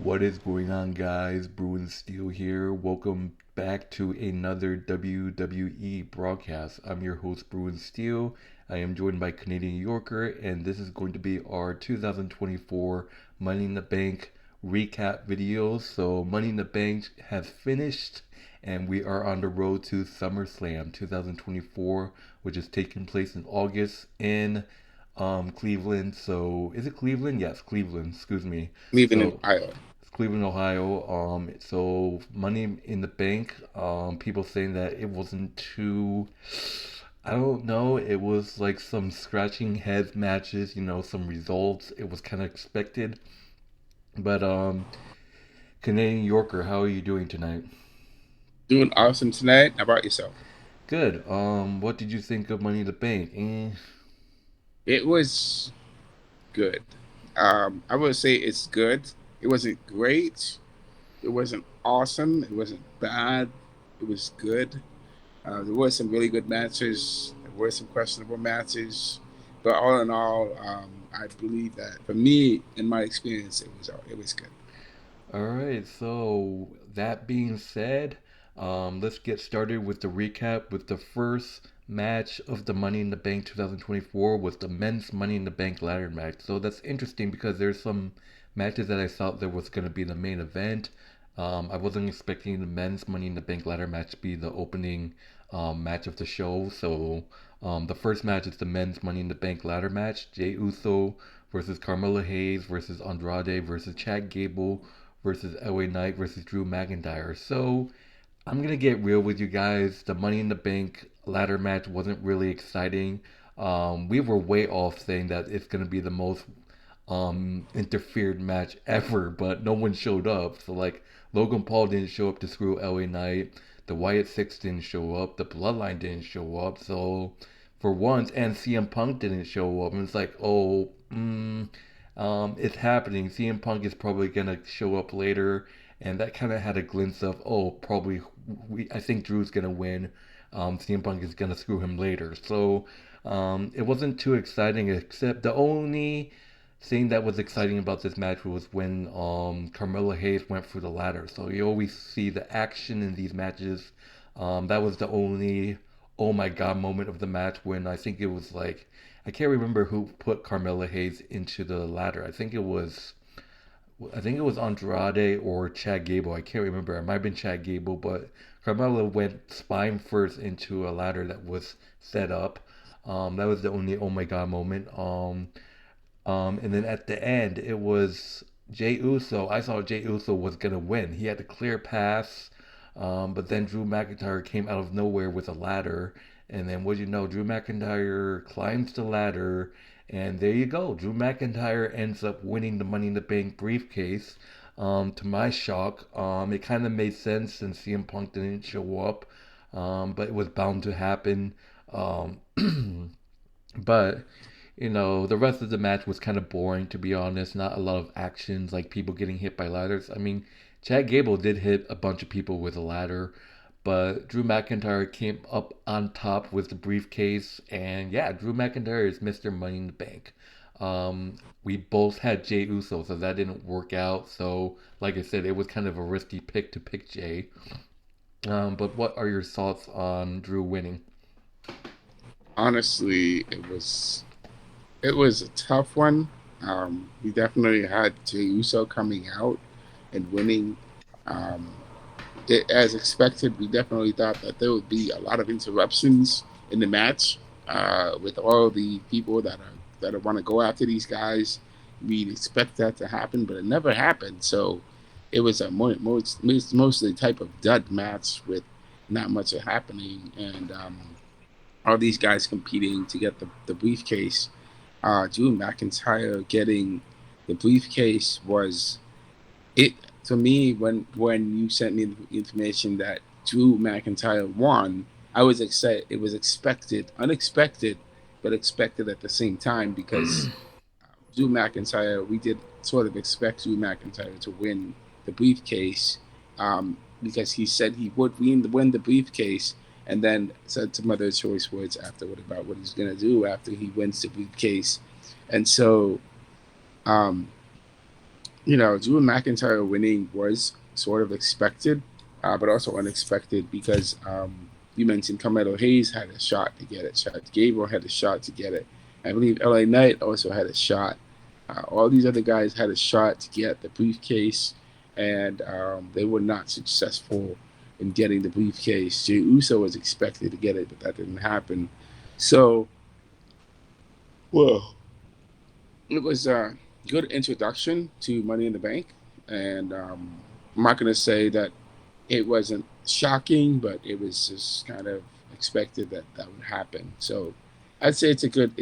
What is going on, guys? Bruin Steel here. Welcome back to another WWE broadcast. I'm your host, Bruin Steel. I am joined by Canadian Yorker, and this is going to be our 2024 Money in the Bank recap video. So, Money in the Bank has finished, and we are on the road to SummerSlam 2024, which is taking place in August in Cleveland. So, is it Cleveland? Yes, Cleveland. Excuse me. Leaving in So, Ohio. Cleveland, Ohio. So Money in the Bank. People saying that it wasn't too. I don't know. It was like some scratching head matches. Some results. It was kind of expected. But Canadian Yorker, how are you doing tonight? Doing awesome tonight. How about yourself? Good. What did you think of Money in the Bank? It was good. I would say it's good. It wasn't great. It wasn't awesome. It wasn't bad. It was good. There were some really good matches. There were some questionable matches, but all in all, I believe that for me, in my experience, it was good. All right, so that being said, let's get started with the recap with the first match of the Money in the Bank 2024 was the men's Money in the Bank ladder match. So that's interesting because there's some matches that I thought there was going to be the main event. I wasn't expecting the men's Money in the Bank ladder match to be the opening match of the show. So the first match is the men's Money in the Bank ladder match: Jey Uso versus Carmelo Hayes versus Andrade versus Chad Gable versus LA Knight versus Drew McIntyre. So I'm gonna get real with you guys. The Money in the Bank ladder match wasn't really exciting. We were way off saying that it's gonna be the most interfered match ever, but no one showed up. So like Logan Paul didn't show up to screw LA Knight. The Wyatt Six didn't show up. The Bloodline didn't show up. So for once, and CM Punk didn't show up. And it's like, oh, it's happening. CM Punk is probably gonna show up later, and that kind of had a glimpse of, oh, probably I think Drew's gonna win. CM Punk is gonna screw him later. So it wasn't too exciting, except the only thing that was exciting about this match was when Carmelo Hayes went through the ladder. So you always see the action in these matches. That was the only oh my god moment of the match when I think it was like I can't remember who put Carmelo Hayes into the ladder. I think it was Andrade or Chad Gable. I can't remember. It might have been Chad Gable, but Carmelo went spine first into a ladder that was set up. That was the only oh my god moment. And then at the end, it was Jey Uso. I thought Jey Uso was gonna win. He had a clear pass, but then Drew McIntyre came out of nowhere with a ladder. And then what do you know? Drew McIntyre climbs the ladder, and there you go. Drew McIntyre ends up winning the Money in the Bank briefcase. To my shock, it kind of made sense since CM Punk didn't show up, but it was bound to happen. Um, But the rest of the match was kind of boring, to be honest. Not a lot of actions, like people getting hit by ladders. I mean, Chad Gable did hit a bunch of people with a ladder, but Drew McIntyre came up on top with the briefcase, and yeah, Drew McIntyre is Mr. Money in the Bank. We both had Jey Uso, so that didn't work out. So, like I said, it was kind of a risky pick to pick Jey. But what are your thoughts on Drew winning? Honestly, it was a tough one. We definitely had Jey Uso coming out and winning. Um, as expected, we definitely thought that there would be a lot of interruptions in the match with all the people that want to go after these guys. We'd expect that to happen, but it never happened. So it was a mostly type of dud match with not much happening, and all these guys competing to get the briefcase. Drew McIntyre getting the briefcase was it to me when you sent me the information that Drew McIntyre won. I was excited. It was expected, unexpected, but expected at the same time because Drew McIntyre. We did sort of expect Drew McIntyre to win the briefcase because he said he would win the briefcase, and then said some other choice words afterward about what he's gonna do after he wins the briefcase, and so um, Drew McIntyre winning was sort of expected, but also unexpected because you mentioned Carmelo Hayes had a shot to get it. Gable had a shot to get it. I believe LA Knight also had a shot. All these other guys had a shot to get the briefcase, and they were not successful in getting the briefcase. Jey Uso was expected to get it, but that didn't happen. So, well, it was a good introduction to Money in the Bank, and I'm not going to say that it wasn't shocking, but it was just kind of expected that that would happen. So, I'd say it's a good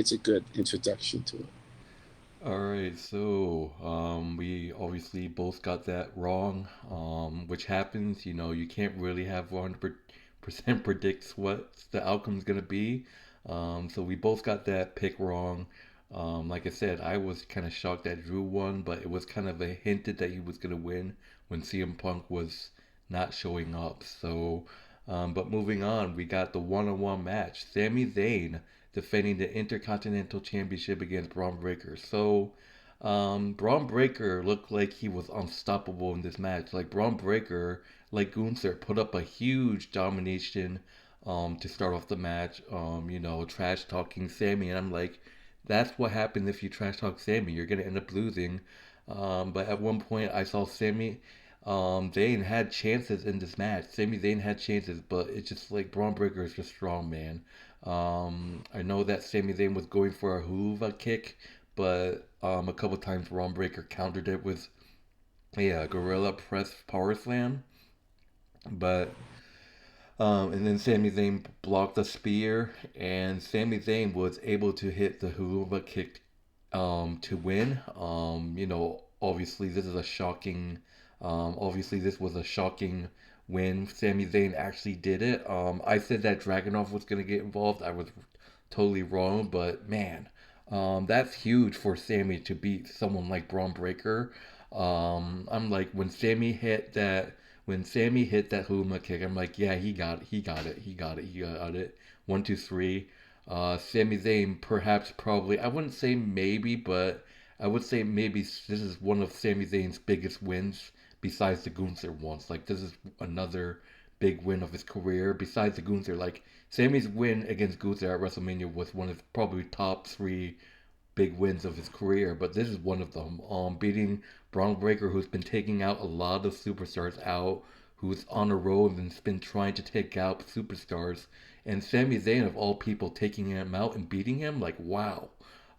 introduction to it. All right, so we obviously both got that wrong, which happens. You can't really have 100% predicts what the outcome's gonna be. So we both got that pick wrong. Like I said, I was kind of shocked that Drew won, but it was kind of a hinted that he was gonna win when CM Punk was not showing up. So, but moving on, we got the one-on-one match. Sami Zayn defending the Intercontinental Championship against Bron Breakker. So, Bron Breakker looked like he was unstoppable in this match. Like Bron Breakker, like Gunther, put up a huge domination to start off the match. Trash talking Sammy, and I'm like, that's what happens if you trash talk Sammy. You're gonna end up losing. But at one point, I saw Sammy. Zayn had chances in this match. Sami Zayn had chances, but it's just like Braun Breaker is just strong, man. I know that Sami Zayn was going for a hoover kick, but a couple times Braun Breaker countered it with a gorilla press power slam. But and then Sami Zayn blocked the spear, and Sami Zayn was able to hit the hoover kick to win. Obviously this is a shocking. Obviously this was a shocking win. Sami Zayn actually did it. I said that Dragunov was gonna get involved. I was totally wrong, but man, that's huge for Sami to beat someone like Braun Breaker. I'm like when Sammy hit that Huma kick, I'm like, yeah, he got it. One, two, three. Sami Zayn, perhaps, probably, I wouldn't say maybe, but I would say maybe this is one of Sami Zayn's biggest wins besides the Gunther ones. Like, this is another big win of his career besides the Gunther. Like, Sammy's win against Gunther at WrestleMania was one of probably top three big wins of his career, but this is one of them. Beating Bron Breakker, who's been taking out a lot of superstars out, who's on a road and's been trying to take out superstars, and Sami Zayn of all people taking him out and beating him, like wow.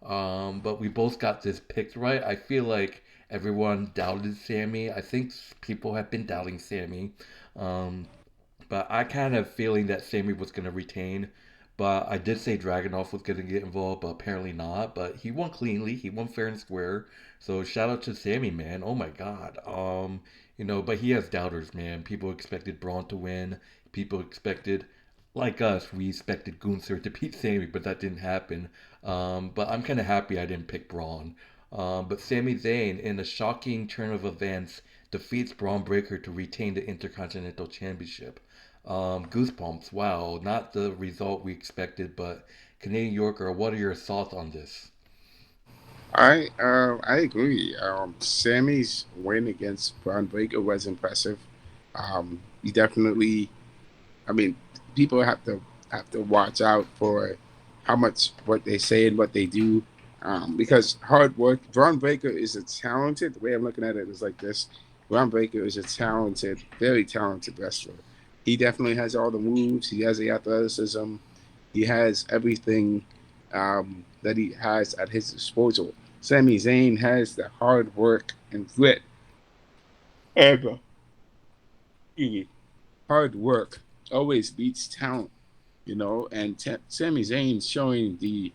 But we both got this picked right. I feel like everyone doubted Sammy. I think people have been doubting Sammy. Um, but I kind of feeling that Sammy was going to retain. But I did say Dragunov was going to get involved, but apparently not. But he won cleanly. He won fair and square. So shout out to Sammy, man. Oh my God. But he has doubters, man. People expected Braun to win. People expected, like us, we expected Gunther to beat Sammy, but that didn't happen. But I'm kind of happy I didn't pick Braun. But Sami Zayn, in a shocking turn of events, defeats Braun Breaker to retain the Intercontinental Championship. Goosebumps. Wow, not the result we expected, but Canadian Yorker, what are your thoughts on this? I agree. Sammy's win against Bron Breakker was impressive. He definitely. I mean, people have to watch out for how much what they say and what they do, because hard work. Bron Breakker is a talented. The way I'm looking at it is like this: Bron Breakker is a talented, very talented wrestler. He definitely has all the moves. He has the athleticism. He has everything that he has at his disposal. Sami Zayn has the hard work and grit. Ever. Hard work always beats talent, and Sami Zayn showing the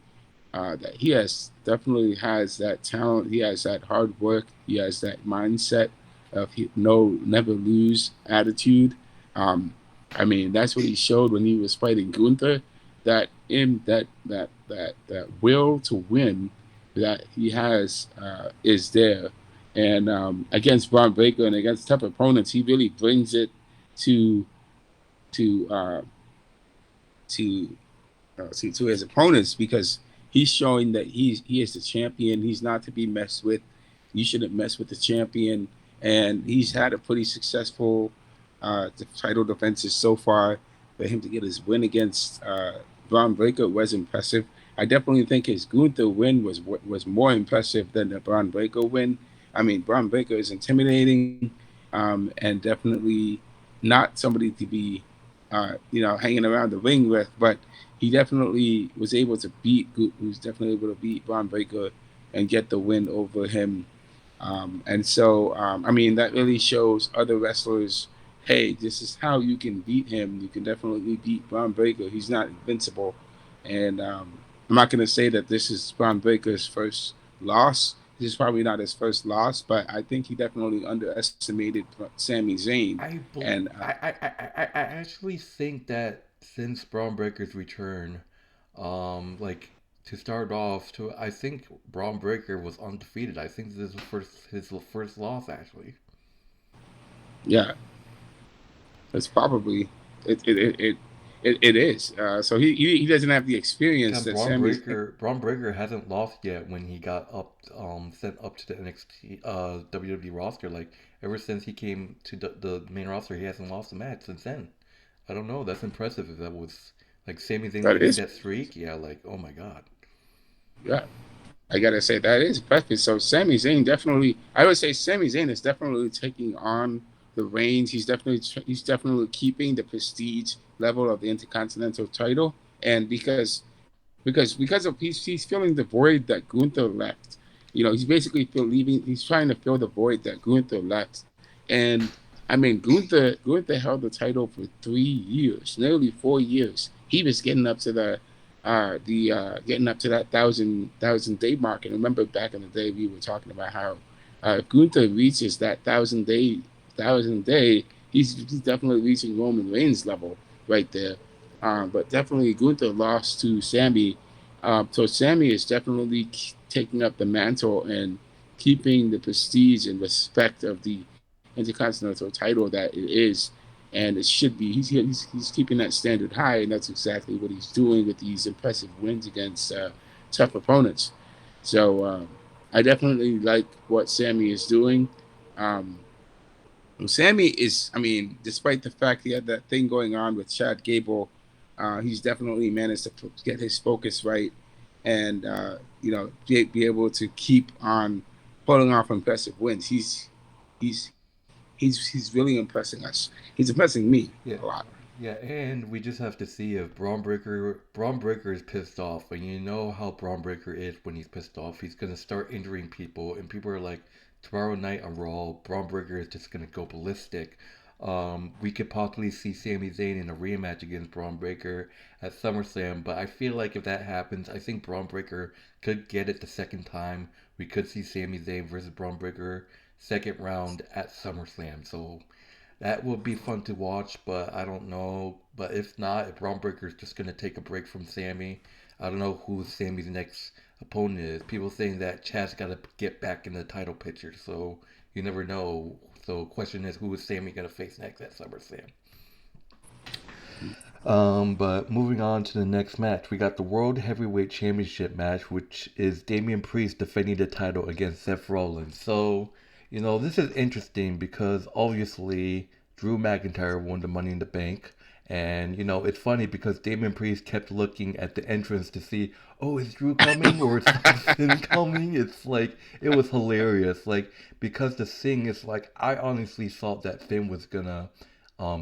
that he has definitely has that talent. He has that hard work. He has that mindset of never lose attitude. Um, I mean, that's what he showed when he was fighting Gunther. That in that will to win that he has is there, and against Braun Breaker and against tough opponents, he really brings it to to uh, to to his opponents because he's showing that he is the champion. He's not to be messed with. you shouldn't mess with the champion. And he's had a pretty successful title defenses so far. For him to get his win against Bron Breakker was impressive. I definitely think his Gunther win was more impressive than the Bron Breakker win. I mean, Bron Breakker is intimidating, and definitely not somebody to be, hanging around the ring with. But he definitely was able to who's definitely able to beat Bron Breakker and get the win over him. I mean, that really shows other wrestlers, hey, this is how you can beat him. You can definitely beat Bron Breakker. He's not invincible. And I'm not going to say that this is Bron Breakker's first loss. This is probably not his first loss, but I think he definitely underestimated Sami Zayn. I, bel And I actually think that since Braun Breaker's return, like to start off, to I think Braun Breaker was undefeated. I think this was his first loss actually. yeah, it's probably it is. So he doesn't have the experience And that Sammy's. Braun Breaker hasn't lost yet when he got sent up to the NXT WWE roster. Like ever since he came to the main roster, he hasn't lost a match since then. I don't know. That's impressive. If that was like Sami Zayn That ending is, that streak, yeah. Like oh my god. yeah. I gotta say that is impressive. So Sami Zayn definitely, I would say Sami Zayn is definitely taking on the reins. He's definitely keeping the prestige level of the Intercontinental title, and because of he's filling the void that Gunther left. He's basically leaving. He's trying to fill the void that Gunther left, and I mean Gunther held the title for 3 years, nearly 4 years. He was getting up to getting up to that thousand day mark. And remember back in the day we were talking about how if Gunther reaches that thousand day, he's definitely reaching Roman Reigns level right there. But definitely Gunther lost to Sami. So Sami is definitely taking up the mantle and keeping the prestige and respect of the Intercontinental title that it is, and it should be. He's keeping that standard high, and that's exactly what he's doing with these impressive wins against tough opponents. So I definitely like what Sami is doing. Um, Sami is, I mean, despite the fact he had that thing going on with Chad Gable, he's definitely managed to get his focus right, and be able to keep on pulling off impressive wins. He's he's really impressing us. He's impressing me Yeah, a lot. yeah, and we just have to see if Braun Breaker is pissed off. And you know how Braun Breaker is when he's pissed off. He's gonna start injuring people, and people are like, tomorrow night on Raw, Braun Breaker is just gonna go ballistic. We could possibly see Sami Zayn in a rematch against Braun Breaker at SummerSlam, but I feel like if that happens, I think Braun Breaker could get it the second time. We could see Sami Zayn versus Braun Breaker second round at SummerSlam. So that will be fun to watch, but I don't know. But if not, if Braun Breaker is just going to take a break from Sammy, I don't know who Sammy's next opponent is. People saying that Chad's got to get back in the title picture, so you never know. So question is, who is Sammy going to face next at SummerSlam? But moving on to the next match, we got the World Heavyweight Championship match, which is Damian Priest defending the title against Seth Rollins. So, this is interesting because obviously Drew McIntyre won the Money in the Bank. And, it's funny because Damian Priest kept looking at the entrance to see, oh, is Drew coming or is Finn coming? It's like, it was hilarious. Like, because the thing is, like, I honestly thought that Finn was gonna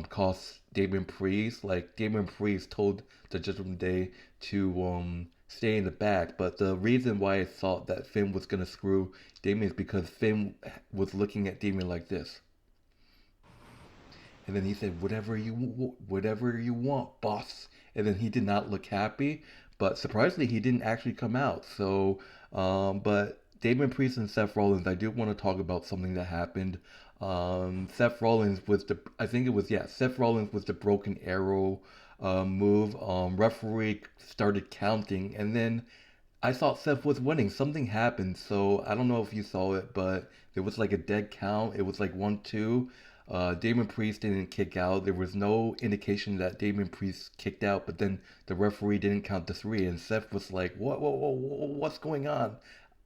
cost Damian Priest. Like Damian Priest told the Judgment Day to stay in the back, but the reason why I thought that Finn was gonna screw Damian is because Finn was looking at Damian like this, and then he said, whatever you want, boss." And then he did not look happy, but surprisingly, he didn't actually come out. So, but Damian Priest and Seth Rollins, I do want to talk about something that happened. Seth Rollins was I think it was, yeah, Seth Rollins was the broken arrow move. Referee started counting, and then I thought Seth was winning. Something happened, so I don't know if you saw it, but there was like a dead count. It was like 1-2. Damon Priest didn't kick out. There was no indication that Damon Priest kicked out, but then the referee didn't count the three, and Seth was like, "What's going on?"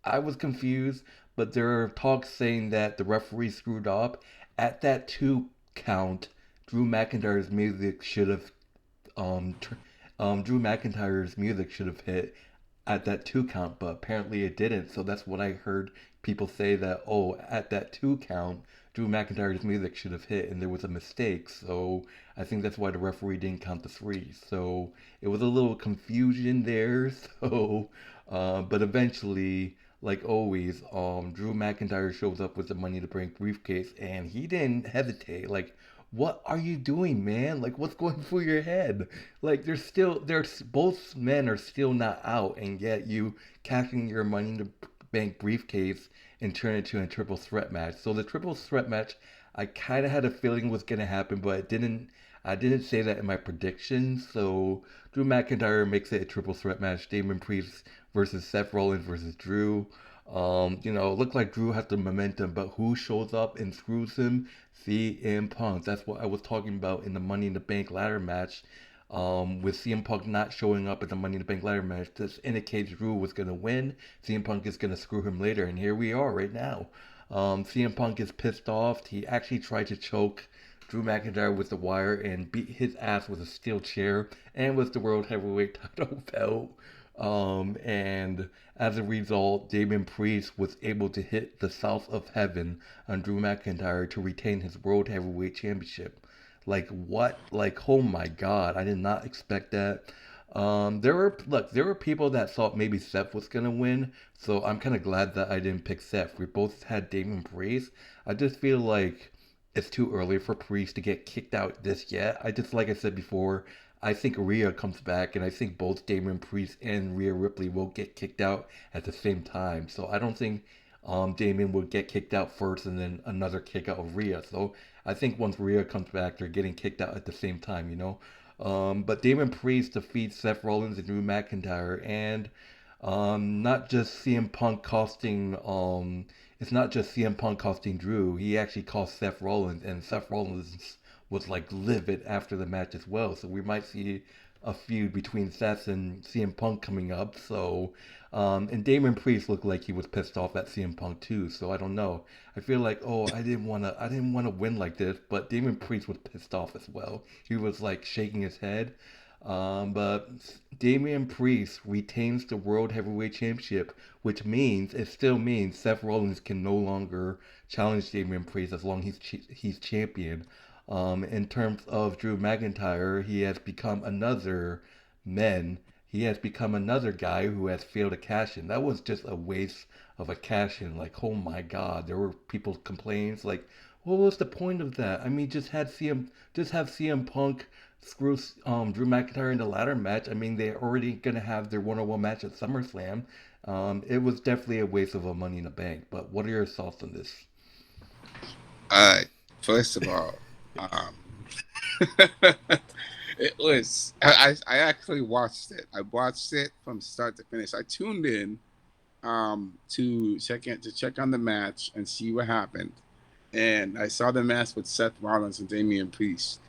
I was confused, but there are talks saying that the referee screwed up. At that 2 count, Drew McIntyre's music should have Drew McIntyre's music should have hit at that 2 count, but apparently it didn't. So that's what I heard people say, that oh, at that 2 count, Drew McIntyre's music should have hit, and there was a mistake. So I think that's why the referee didn't count the three. So it was a little confusion there. So, but eventually, like always, Drew McIntyre shows up with the Money to Bank briefcase, and he didn't hesitate. Like, what are you doing, man? Like, what's going through your head? Like, there's both men are still not out, and yet you cashing your Money in the Bank briefcase and turn it into a triple threat match. So the triple threat match, I kind of had a feeling was gonna happen, but it didn't. I didn't say that in my predictions. So Drew McIntyre makes it a triple threat match: Damian Priest versus Seth Rollins versus Drew. It looked like Drew had the momentum, but who shows up and screws him? CM Punk. That's what I was talking about in the Money in the Bank ladder match. With CM Punk not showing up at the Money in the Bank ladder match, this indicates Drew was going to win. CM Punk is going to screw him later, and here we are right now. CM Punk is pissed off. He actually tried to choke Drew McIntyre with the wire and beat his ass with a steel chair and with the World Heavyweight title belt. And as a result, Damian Priest was able to hit the South of Heaven on Drew McIntyre to retain his World Heavyweight Championship. Like what? Like, oh my God, I did not expect that. There were people that thought maybe Seth was gonna win, so I'm kind of glad that I didn't pick Seth. We both had Damian Priest. I just feel like it's too early for Priest to get kicked out this yet. Like I said before, I think Rhea comes back, and I think both Damian Priest and Rhea Ripley will get kicked out at the same time. So I don't think Damian will get kicked out first and then another kick out of Rhea. So I think once Rhea comes back, they're getting kicked out at the same time, you know? But Damian Priest defeats Seth Rollins and Drew McIntyre, and not just CM Punk costing it's not just CM Punk costing Drew. He actually cost Seth Rollins, and Seth Rollins was like livid after the match as well. So we might see a feud between Seth and CM Punk coming up. So, and Damian Priest looked like he was pissed off at CM Punk too. So I don't know. I feel like, oh, I didn't wanna win like this, but Damian Priest was pissed off as well. He was like shaking his head. But Damian Priest retains the World Heavyweight Championship, which means it still means Seth Rollins can no longer challenge Damian Priest as long as he's champion. In terms of Drew McIntyre, man. He has become another guy who has failed to cash in. That was just a waste of a cash in. Like, oh my God, there were people complaining like, what was the point of that? I mean, just have CM Punk screw Drew McIntyre in the ladder match. I mean, they're already gonna have their one-on-one match at SummerSlam. It was definitely a waste of a Money in the Bank. But what are your thoughts on this? First of all, um, it was. I actually watched it. I watched it from start to finish. I tuned in to check on the match and see what happened. And I saw the match with Seth Rollins and Damian Priest.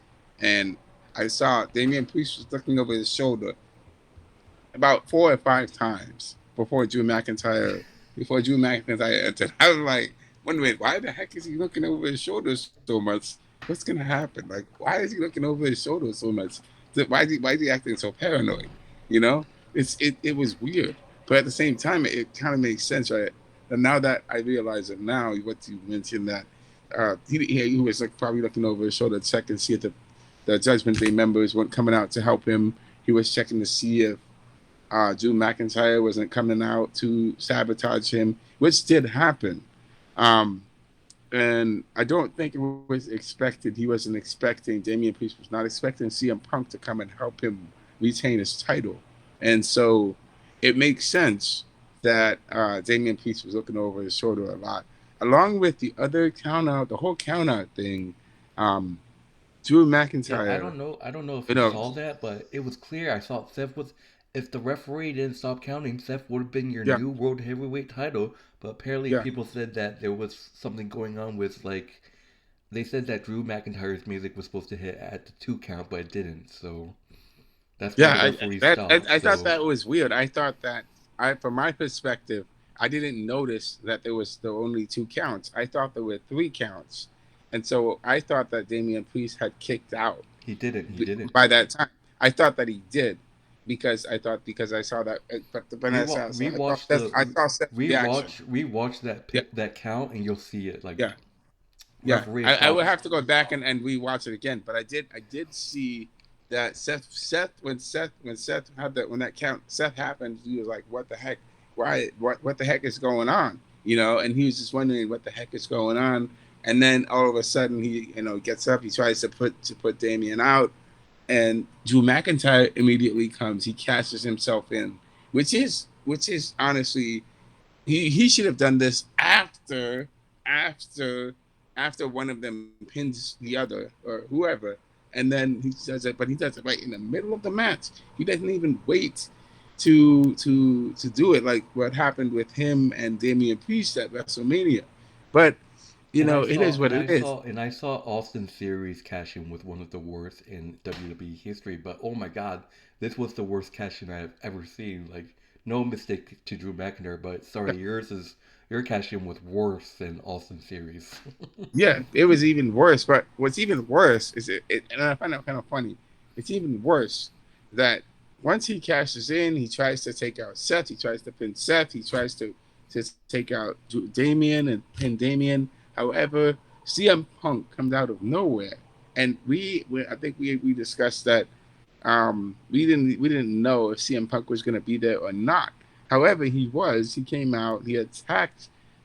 And I saw Damian Priest was looking over his shoulder about 4 or 5 times before Drew McIntyre entered. I was like, wait, why the heck is he looking over his shoulder so much? What's gonna happen? Like, why is he looking over his shoulder so much? Why is he acting so paranoid? You know, it was weird, but at the same time, it kind of makes sense, right? And now that I realize it now, what you mentioned that he was like probably looking over his shoulder to check and see if the Judgment Day members weren't coming out to help him. He was checking to see if Drew McIntyre wasn't coming out to sabotage him, which did happen. And I don't think it was expected. He wasn't expecting, Damian Priest was not expecting CM Punk to come and help him retain his title. And so it makes sense that Damian Priest was looking over his shoulder a lot. Along with the other the whole count out thing, Drew Yeah, McIntyre, I don't know if you you know, saw that, but it was clear. I thought Seth was. If the referee didn't stop counting, Seth would have been your yeah, new World Heavyweight title. But apparently, yeah, people said that there was something going on with, like, they said that Drew McIntyre's music was supposed to hit at the 2 count, but it didn't. So that's why the yeah. referee stopped. I thought So that was weird. I thought that from my perspective, I didn't notice that there was the only 2 counts. I thought there were 3 counts, and so I thought that Damian Priest had kicked out He didn't. He didn't. by that time. I thought that he did because I saw that, but Rewatch the I saw Seth's reaction. rewatch that Yeah, that count, and you'll see it. Like yeah, yeah. referee I would stopped. have to go back and rewatch it again, but I did see that Seth had that when that count Seth happened, he was like, "What the heck? Why? What the heck is going on?" And he was just wondering what the heck is going on. And then all of a sudden, he gets up, he tries to put Damian out, and Drew McIntyre immediately comes. He cashes himself in, which is honestly, he should have done this after after one of them pins the other or whoever, and then he does it. But he does it right in the middle of the match. He doesn't even wait to do it like what happened with him and Damian Priest at WrestleMania. But it is what it is. I saw Austin Theory's cash in with one of the worst in WWE history. But oh my God, this was the worst cash in I've ever seen. Like no mistake to Drew McIntyre, but sorry, your cash in was worse than Austin Theory's. Yeah, it was even worse. But what's even worse is and I find that kind of funny. It's even worse that once he cashes in, he tries to take out Seth. He tries to pin Seth. He tries to take out Damian and pin Damian. However, CM Punk comes out of nowhere, and I think we discussed that we didn't know if CM Punk was going to be there or not. However, he was. He came out. He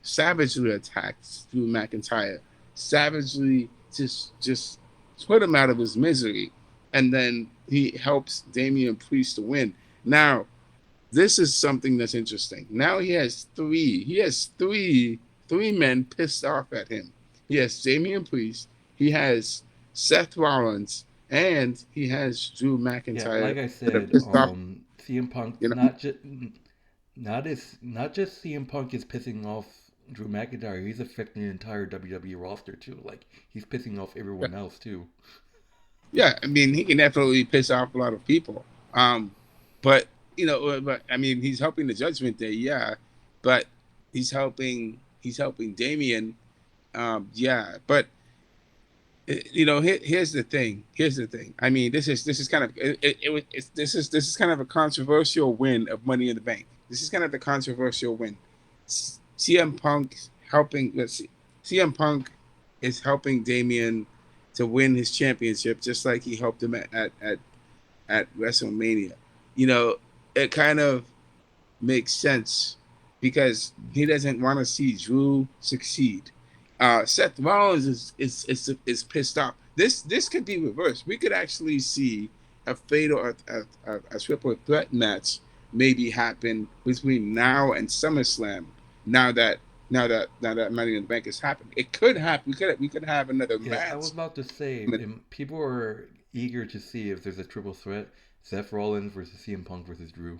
savagely attacked Drew McIntyre, savagely just put him out of his misery, and then he helps Damian Priest to win. Now, this is something that's interesting. Now he has three men pissed off at him. He has Damian Priest, he has Seth Rollins, and he has Drew Yeah, McIntyre like I that are said, pissed off. CM Punk You know, not just CM Punk is pissing off Drew McIntyre, he's affecting the entire WWE roster too. Like he's pissing off everyone else too. yeah. I mean, he can definitely piss off a lot of people. But but I mean, he's helping the Judgment Day, yeah. But he's helping Damian, yeah. But here's the thing. Here's the thing. I mean, this is kind of this is kind of a controversial win of Money in the Bank. This is kind of the controversial win. CM Punk helping. Let's see. CM Punk is helping Damian to win his championship, just like he helped him at WrestleMania. You know, it kind of makes sense because he doesn't want to see Drew succeed. Seth Rollins is pissed off. This could be reversed. We could actually see a fatal a triple threat match maybe happen between now and SummerSlam. Now that Money in the Bank has happened, it could happen. We could have another Yeah, I was match. about to say, people are eager to see if there's a triple threat: Seth Rollins versus CM Punk versus Drew.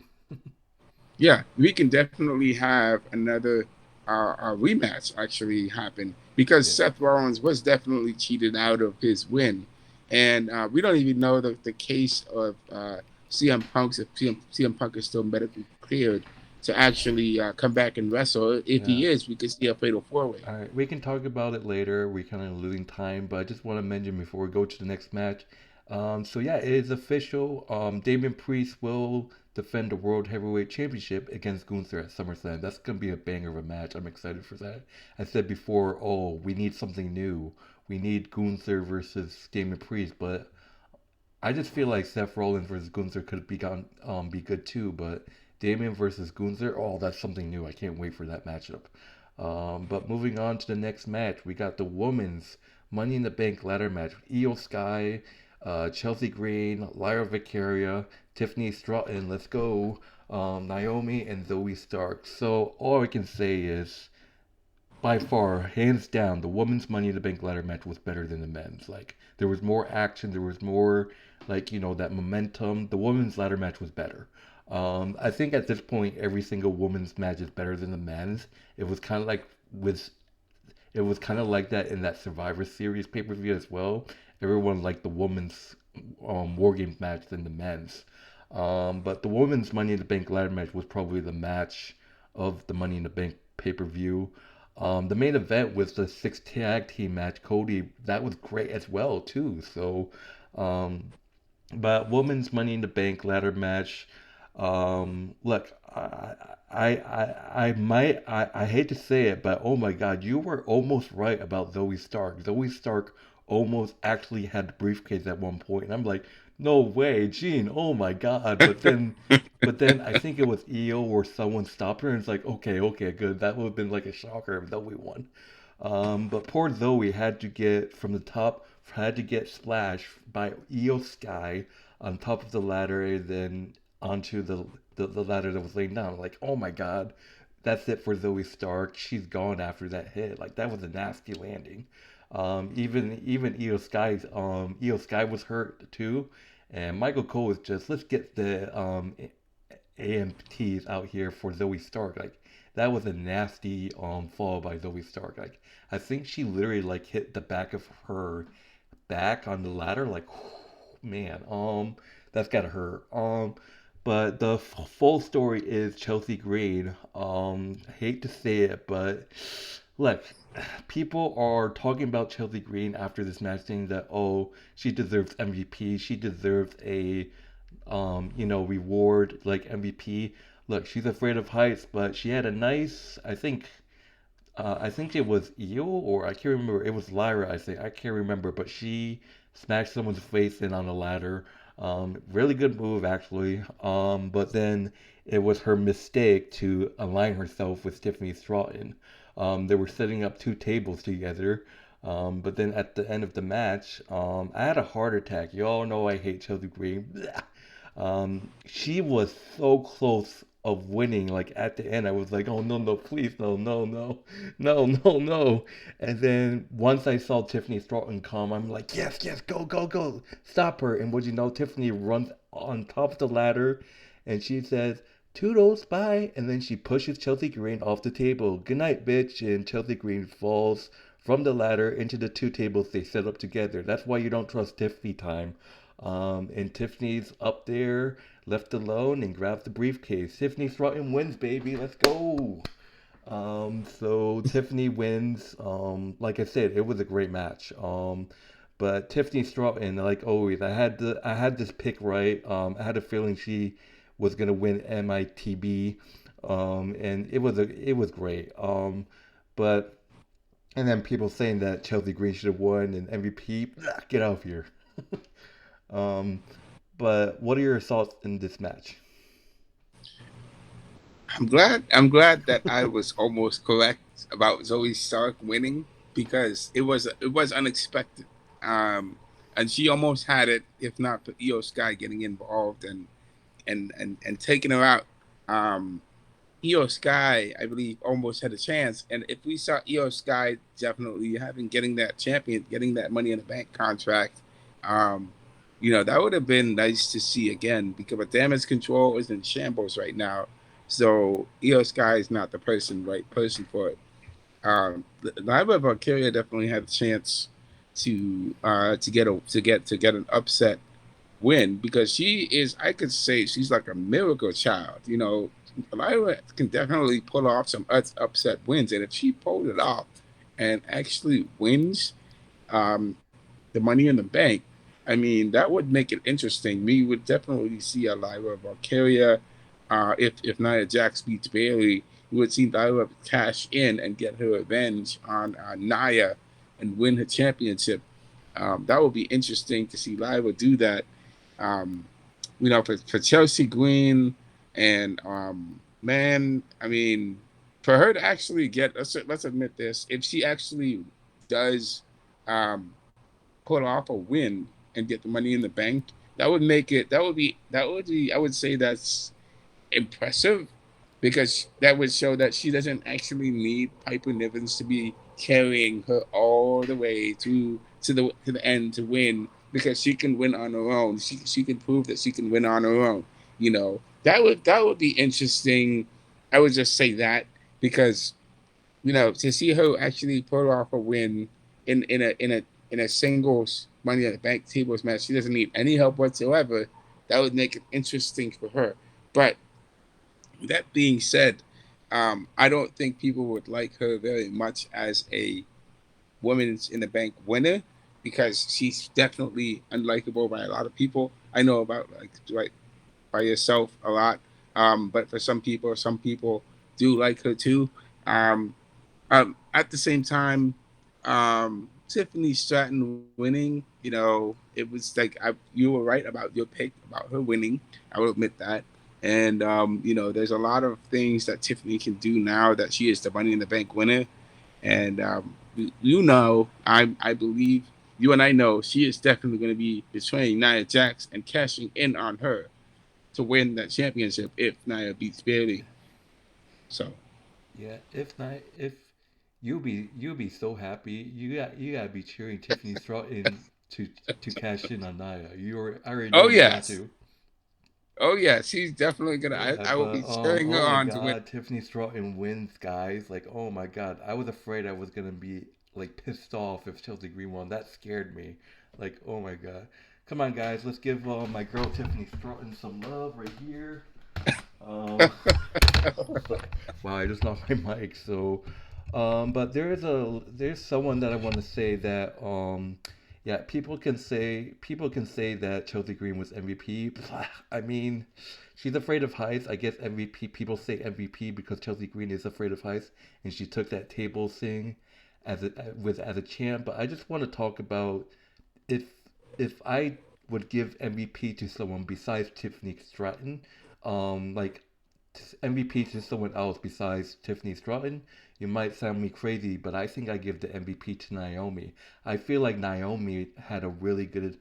Yeah, we can definitely have another rematch actually happen because Yeah. Seth Rollins was definitely cheated out of his win, and we don't even know the case of CM Punk if CM Punk is still medically cleared to actually come back and wrestle. If Yeah. he is, we could see a fatal 4-way. All right, we can talk about it later. We're kind of losing time, but I just want to mention before we go to the next match. So yeah, it is official. Damian Priest will defend the World Heavyweight Championship against Gunther at SummerSlam. That's gonna be a banger of a match. I'm excited for that. I said before, oh, we need something new. We need Gunther versus Damian Priest, but I just feel like Seth Rollins versus Gunther could be good too, but Damian versus Gunther, oh, that's something new. I can't wait for that matchup. But moving on to the next match, we got the women's Money in the Bank ladder match. Io Sky, Chelsea Green, Lyra Vicaria, Tiffany Stratton. Let's go. Naomi and Zoe Stark. So all I can say is by far, hands down, the women's Money in the Bank ladder match was better than the men's. Like there was more action, there was more that momentum. The women's ladder match was better. I think at this point, every single women's match is better than the men's. It was kind of like with it was kind of like that in that Survivor Series pay per view as well. Everyone liked the women's War Games match than the men's. But the women's Money in the Bank ladder match was probably the match of the Money in the Bank pay-per-view. The main event was the six tag team match. Cody, that was great as well too. So, um, but women's Money in the Bank ladder match. Look, I hate to say it, but oh my God, you were almost right about Zoe Stark. Zoe Stark almost actually had the briefcase at one point, and I'm like, no way, Gene, oh my God. But then I think it was Io or someone stopped her, and it's like, okay, okay, good. That would have been like a shocker if Zoe won. But poor Zoe had to get from the top, had to get splashed by Io Sky on top of the ladder and then onto the ladder that was laying down. Like, oh my God, that's it for Zoe Stark. She's gone after that hit. Like that was a nasty landing. Even Io Sky was hurt too, and Michael Cole was just let's get the AMTs out here for Zoe Stark. Like that was a nasty fall by Zoe Stark. Like I think she literally like hit the back of her back on the ladder. Like man, that's gotta hurt. But the full story is Chelsea Green. I hate to say it, but look, people are talking about Chelsea Green after this match, saying that oh, she deserves MVP, she deserves a reward like MVP. Look, she's afraid of heights, but she had a nice, I think it was Io or I can't remember. It was Lyra, I think. I can't remember, but she smashed someone's face in on a ladder. Really good move actually. But then it was her mistake to align herself with Tiffany Stratton. They were setting up two tables together. But then at the end of the match, I had a heart attack. You all know I hate Chelsea Green. She was so close of winning. Like at the end, I was like, "Oh no, no, please, no, no, no, no, no, no!" And then once I saw Tiffany Stratton come, I'm like, "Yes, yes, go, go, go, stop her!" And what you know, Tiffany runs on top of the ladder, and she says, "Toodles, bye!" And then she pushes Chelsea Green off the table. Good night, bitch! And Chelsea Green falls from the ladder into the two tables they set up together. That's why you don't trust Tiffany time. And Tiffany's up there, left alone, and grabs the briefcase. Tiffany Stratton wins, baby. Let's go. So Tiffany wins. Like I said, it was a great match. But Tiffany Stratton, like always, I had this pick right. I had a feeling she was gonna win MITB. And it was great. But and then people saying that Chelsea Green should have won and MVP. Get out of here. Um, but what are your thoughts in this match? I'm glad that I was almost correct about Zoe Stark winning because it was unexpected. Um, and she almost had it if not for Io Sky getting involved and taking her out. Um, Io Sky, I believe, almost had a chance. And if we saw Io Sky definitely having getting that champion, getting that Money in the Bank contract, um, that would have been nice to see again because but damage control is in shambles right now. So Io Sky is not the right person for it. Lima Valkyria definitely had a chance to get an upset win because she is, I could say, she's like a miracle child. Lyra can definitely pull off some upset wins, and if she pulled it off and actually wins um, the Money in the Bank, I mean that would make it interesting. We would definitely see a Lyra Valkyria. If Nia Jax beats Bayley, we would see Lyra cash in and get her revenge on Nia and win her championship. That would be interesting to see Lyra do that. Um, for Chelsea Green and man, I mean, for her to actually get let's admit this, if she actually does um, pull off a win and get the Money in the Bank, that would make it. That would be. I would say that's impressive because that would show that she doesn't actually need Piper Nivens to be carrying her all the way to the end to win because she can win on her own. She can prove that she can win on her own. That would be interesting. I would just say that because to see her actually pull off a win in a singles Money in the Bank tables match, she doesn't need any help whatsoever. That would make it interesting for her. But that being said, I don't think people would like her very much as a Women's in the Bank winner because she's definitely unlikable by a lot of people. I know about like right by yourself a lot, but for some people do like her too. Um, at the same time, Tiffany Stratton winning, it was like you were right about your pick about her winning. I will admit that. And there's a lot of things that Tiffany can do now that she is the Money in the Bank winner. And I believe you and I know she is definitely going to be betraying Nia Jax and cashing in on her to win that championship if Nia beats Bayley. So Yeah, if not, if you'll be so happy. You gotta be cheering Tiffany Stratton to cash in on Nia. I already know oh you got yes, to. oh yeah, she's definitely gonna. Yeah, I will but be cheering her oh my on to win. God, Tiffany Stratton wins, guys. Like, oh my God, I was afraid I was gonna be like pissed off if Chelsea Green won. That scared me. Like, oh my God. Come on, guys, let's give my girl Tiffany Stratton some love right here. Um, wow, I just knocked my mic. So, but there's someone that I want to say that yeah, people can say that Chelsea Green was MVP. I mean, she's afraid of heights. I guess MVP. People say MVP because Chelsea Green is afraid of heights, and she took that table thing as a champ. But I just want to talk about if if I would give MVP to someone besides Tiffany Stratton, like MVP to someone else besides Tiffany Stratton, you might sound me crazy, but I think I give the MVP to Naomi. I feel like Naomi had a really good.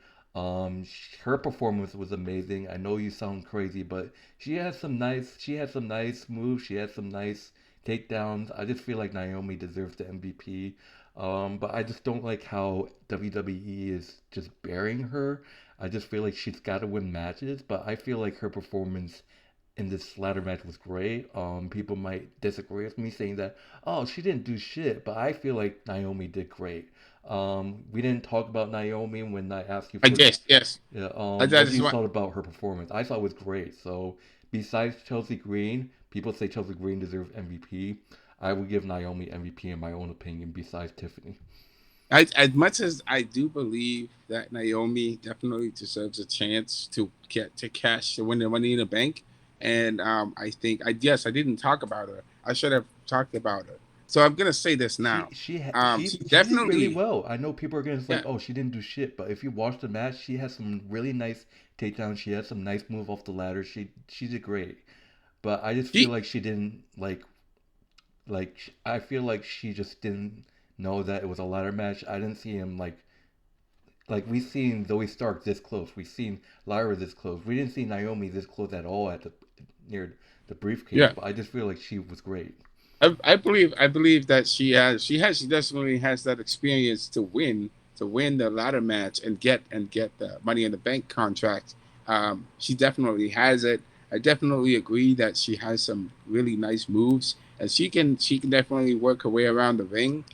Her performance was amazing. I know you sound crazy, but she had some nice moves. She had some nice takedowns. I just feel like Naomi deserves the MVP. But I just don't like how WWE is just burying her. I just feel like she's got to win matches, but I feel like her performance in this ladder match was great. People might disagree with me saying that, oh, she didn't do shit, but I feel like Naomi did great. We didn't talk about Naomi when I asked you I for, guess yes. yeah, I what do just you want. thought about her performance? I thought it was great. So besides Chelsea Green, people say Chelsea Green deserves MVP. I would give Naomi MVP in my own opinion. Besides Tiffany. As much as I do believe that Naomi definitely deserves a chance to get to cash to win the Money in the Bank, and I think I didn't talk about her. I should have talked about her. So I'm gonna say this She now. she ha- She she did really definitely, well. I know people are gonna say like, yeah. oh, she didn't do shit, but if you watch the match, she has some really nice takedowns. She had some nice move off the ladder. She did great, but I just feel She like she didn't I feel like she just didn't know that it was a ladder match. I didn't see him like we seen Zoe Stark this close. We seen Lyra this close. We didn't see Naomi this close at all at the near the briefcase. yeah. But I just feel like she was great. I believe that she definitely has that experience to win the ladder match and get the Money in the Bank contract. She definitely has it. I definitely agree that she has some really nice moves, and she can definitely work her way around the ring.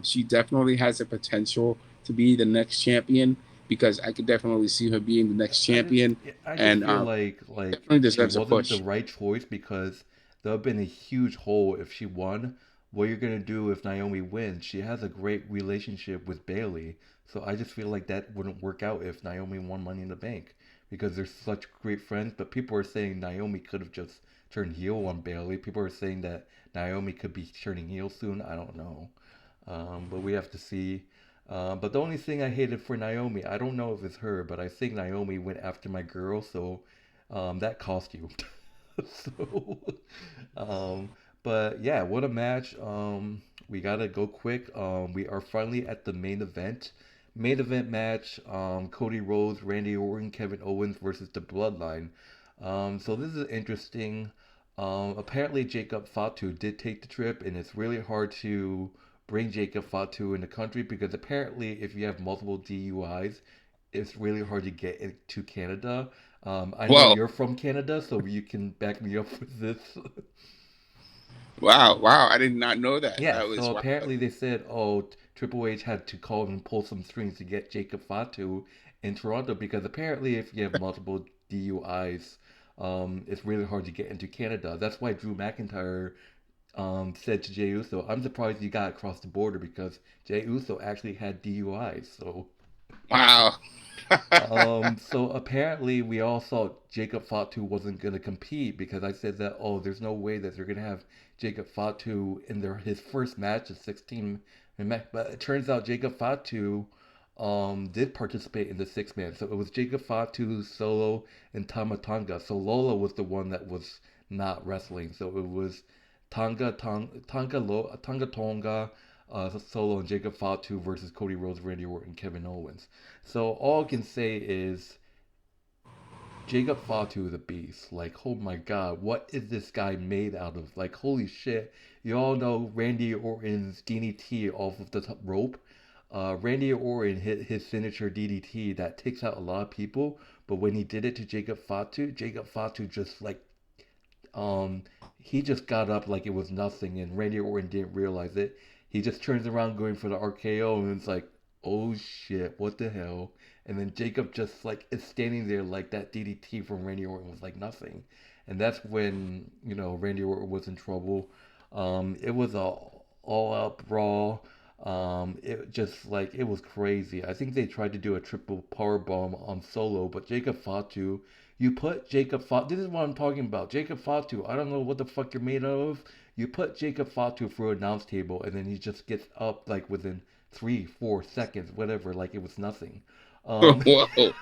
She definitely has the potential to be the next champion because I could definitely see her being the next I just champion, I just and feel like definitely she deserves a wasn't the push. right choice because there would have been a huge hole if she won. What you're gonna do if Naomi wins? She has a great relationship with Bayley, so I just feel like that wouldn't work out if Naomi won Money in the Bank because they're such great friends. But people are saying Naomi could have just turned heel on Bayley. People are saying that Naomi could be turning heel soon. I don't know. But we have to see. But the only thing I hated for Naomi, I don't know if it's her, but I think Naomi went after my girl, so that cost you. so, um, but yeah, what a match. We gotta go quick. We are finally at the main event. Main event match. Cody Rhodes, Randy Orton, Kevin Owens versus the Bloodline. So this is interesting. Apparently Jacob Fatu did take the trip, and it's really hard to bring Jacob Fatu in the country because apparently if you have multiple DUIs, it's really hard to get into Canada. I know Well, you're from Canada, so you can back me up with this. wow, I did not know that. Yeah, That so was wow. apparently they said, oh, Triple H had to call and pull some strings to get Jacob Fatu in Toronto because apparently if you have multiple DUIs, it's really hard to get into Canada. That's why Drew McIntyre said to Jey Uso, "I'm surprised you got across the border because Jey Uso actually had DUIs." Wow. So apparently we all thought Jacob Fatu wasn't gonna compete because I said that there's no way that they're gonna have Jacob Fatu in his first match of 16 match, but it turns out Jacob Fatu did participate in the six man. So it was Jacob Fatu, Solo, and Tama Tonga. So Lola was the one that was not wrestling. So it was Tonga Tonga, Solo, and Jacob Fatu versus Cody Rhodes, Randy Orton, Kevin Owens. So all I can say is Jacob Fatu is a beast. Like, oh my god, what is this guy made out of? Like, holy shit. You all know Randy Orton's DDT off of the top rope. Randy Orton hit his signature DDT that takes out a lot of people, but when he did it to Jacob Fatu just like um he just got up like it was nothing, and Randy Orton didn't realize it. He just turns around going for the RKO, and it's like, oh shit, what the hell? And then Jacob just like is standing there like that DDT from Randy Orton was like nothing. And that's when, Randy Orton was in trouble. It was a all out brawl. It just like it was crazy. I think they tried to do a triple power bomb on Solo, but Jacob Fatu, you put Jacob Fatu. This is what I'm talking about. Jacob Fatu. I don't know what the fuck you're made of. You put Jacob Fatu through an announce table, and then he just gets up like within 3, 4 seconds, whatever, like it was nothing. Um, Whoa.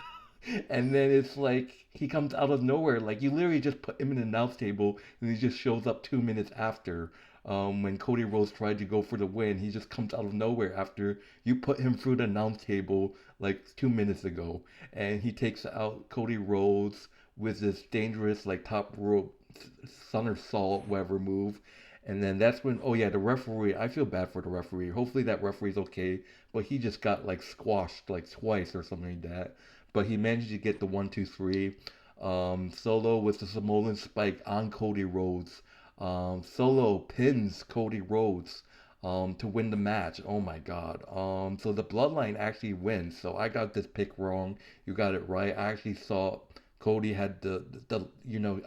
and then it's like he comes out of nowhere. Like you literally just put him in an announce table, and he just shows up 2 minutes after. When Cody Rhodes tried to go for the win, he just comes out of nowhere after you put him through the announce table like 2 minutes ago, and he takes out Cody Rhodes with this dangerous like top rope somersault whatever move. And then that's when, oh yeah, the referee. I feel bad for the referee. Hopefully that referee's okay, but he just got like squashed like twice or something like that. But he managed to get the 1, 2, 3. Solo with the Samoan spike on Cody Rhodes. Solo pins Cody Rhodes to win the match. Oh my god. So the bloodline actually wins. So I got this pick wrong. You got it right. I actually saw Cody had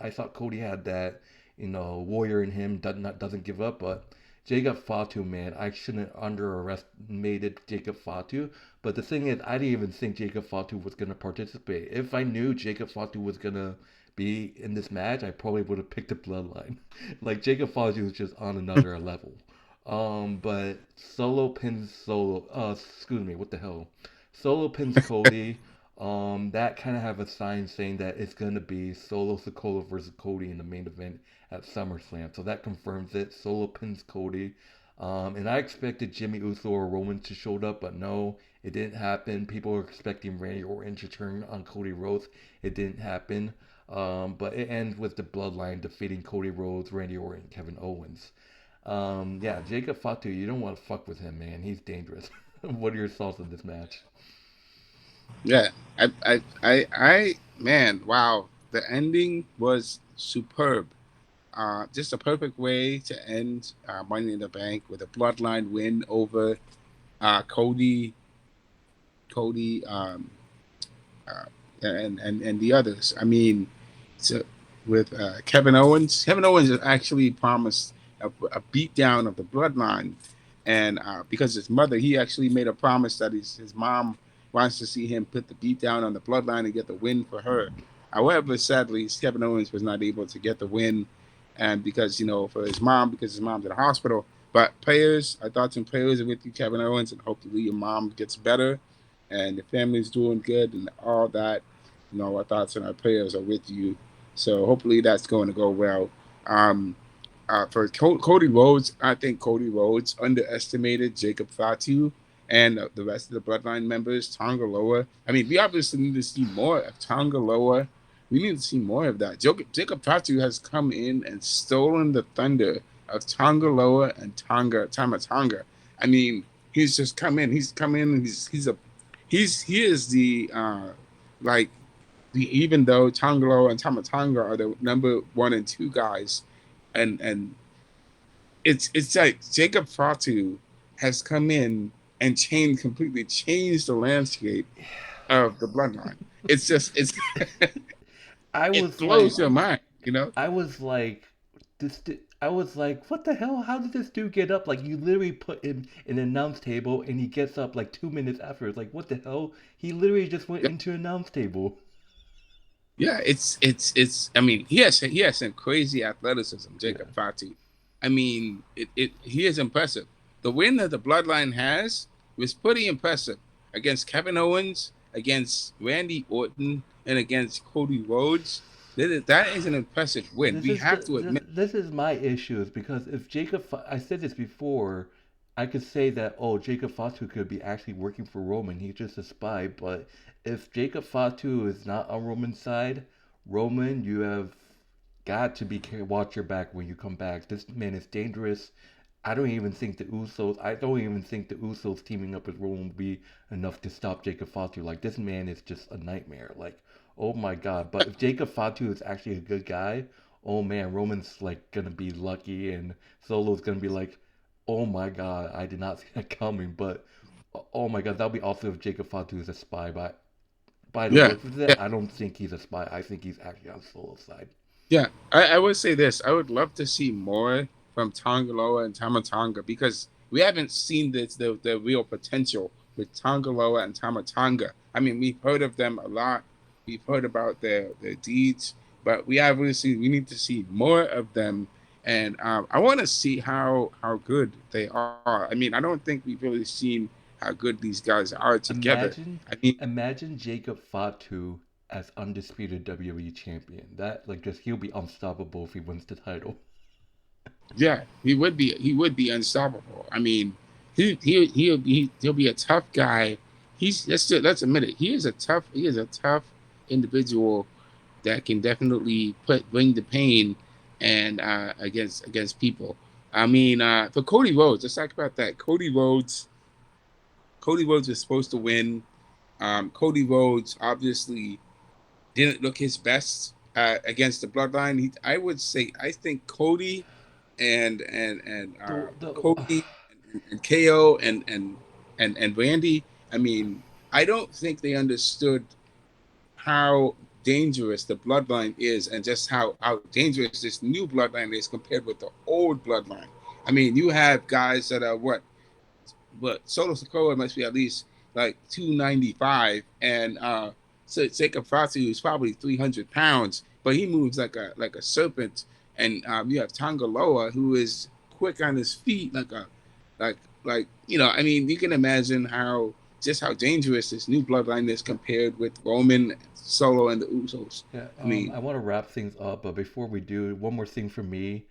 I thought Cody had that, warrior in him doesn't give up, but Jacob Fatu, man, I shouldn't underestimated Jacob Fatu. But the thing is, I didn't even think Jacob Fatu was gonna participate. If I knew Jacob Fatu was gonna be in this match, I probably would have picked the bloodline. Like Jacob Fatu was just on another level. But Solo pins Solo. Excuse me, what the hell? Solo pins Cody. That kind of have a sign saying that it's gonna be Solo Sikoa versus Cody in the main event at SummerSlam. So that confirms it. Solo pins Cody. And I expected Jimmy Uso or Roman to show up, but no, it didn't happen. People were expecting Randy Orton to turn on Cody Rhodes. It didn't happen. But it ends with the Bloodline defeating Cody Rhodes, Randy Orton, and Kevin Owens. Yeah, Jacob Fatu, you don't want to fuck with him, man. He's dangerous. What are your thoughts on this match? Yeah. Man, wow. The ending was superb. Just a perfect way to end Money in the Bank with a bloodline win over Cody, Cody, uh, and the others. I mean, so with Kevin Owens, Kevin Owens actually promised a beatdown of the bloodline, and because his mother, he actually made a promise that his mom wants to see him put the beatdown on the bloodline and get the win for her. However, sadly, Kevin Owens was not able to get the win, and because for his mom, because his mom's in the hospital. But prayers, our thoughts and prayers are with you, Kevin Owens, and hopefully your mom gets better and the family's doing good and all that. Our thoughts and our prayers are with you. So hopefully that's going to go well. Um, for Cody Rhodes, I think Cody Rhodes underestimated Jacob Fatu and the rest of the Bloodline members, Tonga Loa. I mean, we obviously need to see more of Tonga Loa. We need to see more of that. Jacob Fatu has come in and stolen the thunder of Tonga Loa and Tama Tonga. I mean, he's just come in. He's come in. And he is the like even though Tonga Loa and Tama Tonga are the number 1 and 2 guys, and it's like Jacob Fatu has come in and completely changed the landscape of the bloodline. It's just I it was like, blows your mind. I was like, this. I was like, what the hell? How did this dude get up? Like, you literally put him in an announce table and he gets up like 2 minutes after. It's like, what the hell? He literally just went Yeah, into an announce table. yeah. It's. I mean, he has some crazy athleticism, Yeah. Jacob Fatu. I mean, he is impressive. The win that the Bloodline has was pretty impressive against Kevin Owens, against Randy Orton, and against Cody Rhodes. That is an impressive win. This We is have to admit. this is my issue is because if I said this before, I could say that oh Jacob Fatu could be actually working for Roman. He's just a spy. But if Jacob Fatu is not on Roman's side, Roman, you have got to watch your back when you come back. This man is dangerous. I don't even think the Usos teaming up with Roman will be enough to stop Jacob Fatu. Like this man is just a nightmare. Like oh my god. But if Jacob Fatu is actually a good guy, oh man, Roman's like gonna be lucky, and Solo's gonna be like, oh my god, I did not see that coming. But oh my god, that'll be awesome if Jacob Fatu is a spy. But by the Yeah, looks of it, yeah, I don't think he's a spy. I think he's actually on Solo's side. yeah. I would say this. I would love to see more from Tongaloa and Tamatonga because we haven't seen the real potential with Tongaloa and Tamatonga. I mean, we've heard of them a lot. We've heard about their deeds, but we need to see more of them. And I want to see how good they are. I mean, I don't think we've really seen how good these guys are together. Imagine, I mean, imagine Jacob Fatu as undisputed WWE champion. That like just he'll be unstoppable if he wins the title. yeah, he would be unstoppable. I mean, he'll be a tough guy. Let's admit it. He is a tough individual that can definitely bring the pain and against people. I mean, for Cody Rhodes, let's talk about that. Cody Rhodes was supposed to win. Cody Rhodes obviously didn't look his best against the Bloodline. I think Cody The Cody and KO and Randy. I mean, I don't think they understood how dangerous the bloodline is and just how dangerous this new bloodline is compared with the old bloodline. I mean, you have guys that are what Solo Sokoa must be at least like 295, and so Jacob Fatu is probably 300 pounds, but he moves like a serpent. And you have Tongaloa, who is quick on his feet, like I mean, you can imagine how dangerous this new bloodline is compared with Roman, Solo, and the Usos. Yeah, I mean, I want to wrap things up, but before we do, one more thing for me.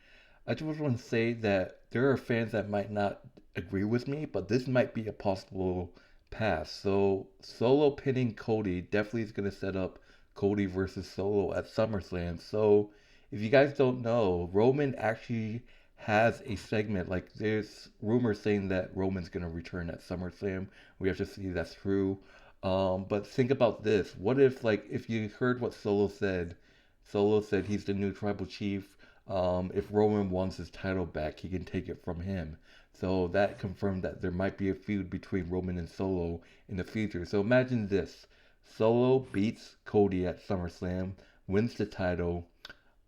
I just want to say that there are fans that might not agree with me, but this might be a possible pass. So, Solo pinning Cody definitely is going to set up Cody versus Solo at SummerSlam. So, if you guys don't know, Roman actually has a segment. Like, there's rumors saying that Roman's going to return at SummerSlam. We have to see if that's true. But think about this. What if, like, if you heard what Solo said he's the new tribal chief. If Roman wants his title back, he can take it from him. So that confirmed that there might be a feud between Roman and Solo in the future. So imagine this. Solo beats Cody at SummerSlam, wins the title.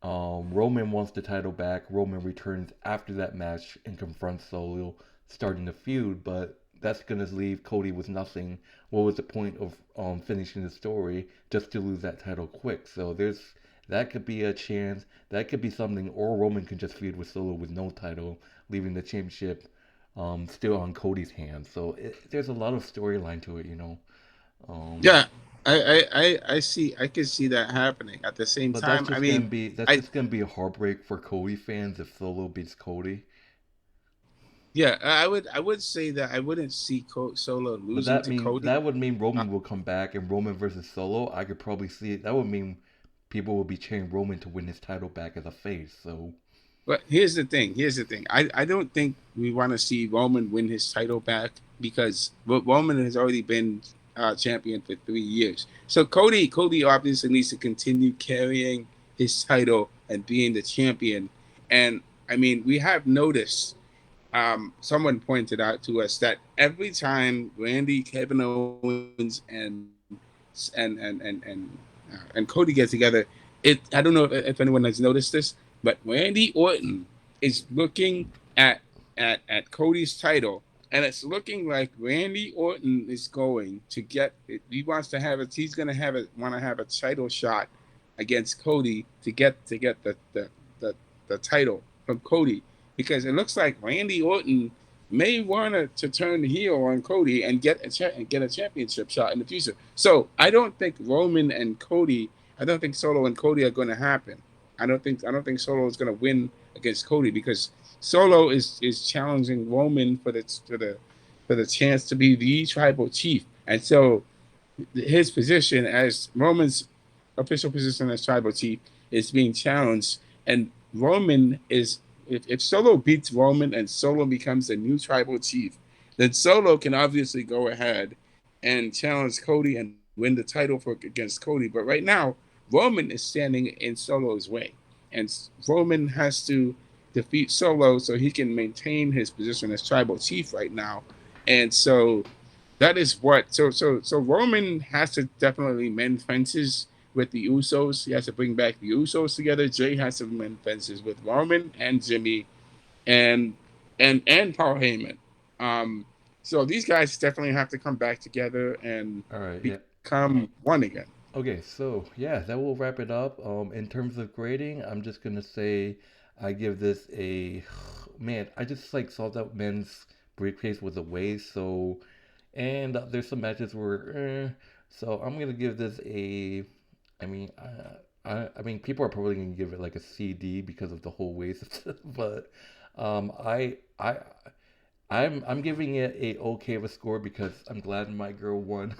Roman wants the title back. Roman returns after that match and confronts Solo, starting the feud. But that's gonna leave Cody with nothing. What was the point of finishing the story just to lose that title quick? So that could be a chance. That could be something. Or Roman could just feud with Solo with no title, leaving the championship still on Cody's hands. So there's a lot of storyline to it. Um, yeah, I see. I can see that happening. At the same but that's time, I just gonna mean, be that's I just gonna be a heartbreak for Cody fans if Solo beats Cody. yeah, I would say that I wouldn't see Solo But losing to Cody. that would mean Uh, Roman will come back and Roman versus Solo. I could probably see it. That would mean people will be cheering Roman to win his title back as a face. So But here's the thing. Here's the thing. I don't think we want to see Roman win his title back because Roman has already been champion for 3 years. So Cody obviously needs to continue carrying his title and being the champion. And I mean, we have noticed. Someone pointed out to us that every time Randy, Kevin Owens, and Cody get together, I don't know if anyone has noticed this, but Randy Orton is looking at Cody's title, and it's looking like Randy Orton is going to get. He wants to have it. He's going to have it. Want to have a title shot against Cody to get the the title from Cody, because it looks like Randy Orton may want to turn the heel on Cody and get a championship shot in the future. So I don't think Roman and Cody. I don't think Solo and Cody are going to happen. I don't think Solo is going to win against Cody, because Solo is challenging Roman for the chance to be the tribal chief, and so his position as Roman's official position as tribal chief is being challenged, and Roman is if Solo beats Roman and Solo becomes the new tribal chief, then Solo can obviously go ahead and challenge Cody and win the title for against Cody. But right now, Roman is standing in Solo's way, and Roman has to defeat Solo so he can maintain his position as tribal chief right now. And so that is what so Roman has to definitely mend fences with the Usos. He has to bring back the Usos together. Jey has to mend fences with Roman and Jimmy and and Paul Heyman. Um, so these guys definitely have to come back together and All right, yeah. become one again. Okay, so yeah, that will wrap it up. In terms of grading, I'm just gonna say I give this a man. I just like saw that men's briefcase was a waste. So, and there's some matches where, so I'm gonna give this a. I mean, I mean, people are probably gonna give it like a CD because of the whole waste, but I I'm giving it a okay of a score because I'm glad my girl won.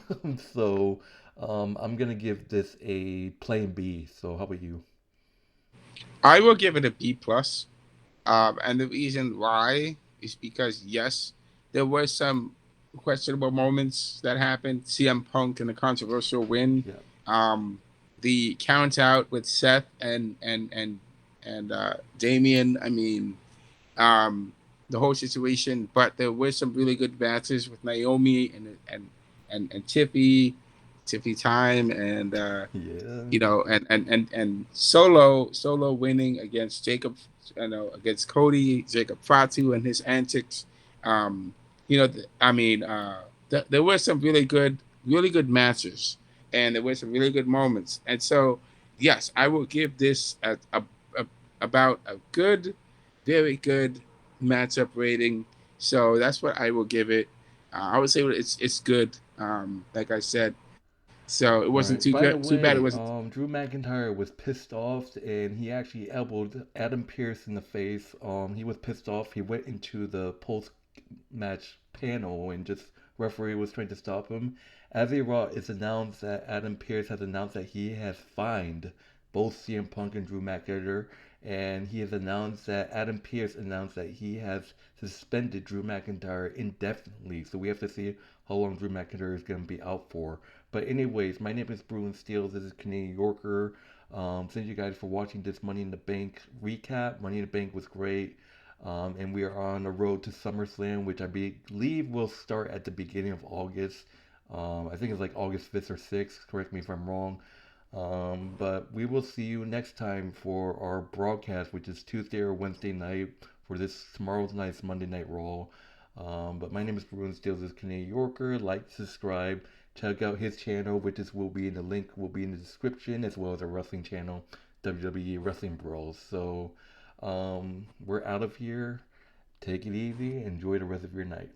So I'm gonna give this a plain B. So how about you? I will give it a B plus. And the reason why is because yes, there were some questionable moments that happened. CM Punk and the controversial win, Yeah. um, the count out with Seth and Damian. I mean, um, the whole situation. But there were some really good matches with Naomi and Tiffy Time, and Yeah. and Solo winning against Jacob, against Cody, Jacob Fatu and his antics. Um, I mean, there were some really good matches, and there were some really good moments. And so, yes, I will give this a about a good, very good matchup rating. So that's what I will give it. I would say it's good. Like I said, so it All wasn't right. too By the good, too bad. It way, wasn't. Drew McIntyre was pissed off, and he actually elbowed Adam Pearce in the face. He was pissed off. He went into the post-match panel, and just referee was trying to stop him. As a Raw, it's announced that Adam Pearce has announced that he has fined both CM Punk and Drew McIntyre, and he has announced that Adam Pearce announced that he has suspended Drew McIntyre indefinitely. So we have to see how long Drew McIntyre is going to be out for. But anyways, my name is Bruin Steele. This is Canadian Yorker. Thank you guys for watching this Money in the Bank recap. Money in the Bank was great. And we are on the road to SummerSlam, which I believe will start at the beginning of August. I think it's like August 5th or 6th. Correct me if I'm wrong. But we will see you next time for our broadcast, which is Tuesday or Wednesday night for this tomorrow's night's Monday Night Raw. But my name is Bruin Steele. This is Canadian Yorker. Like, subscribe. Check out his channel, which is will be in the link will be in the description, as well as a wrestling channel, WWE Wrestling Brawls. So we're out of here. Take it easy. Enjoy the rest of your night.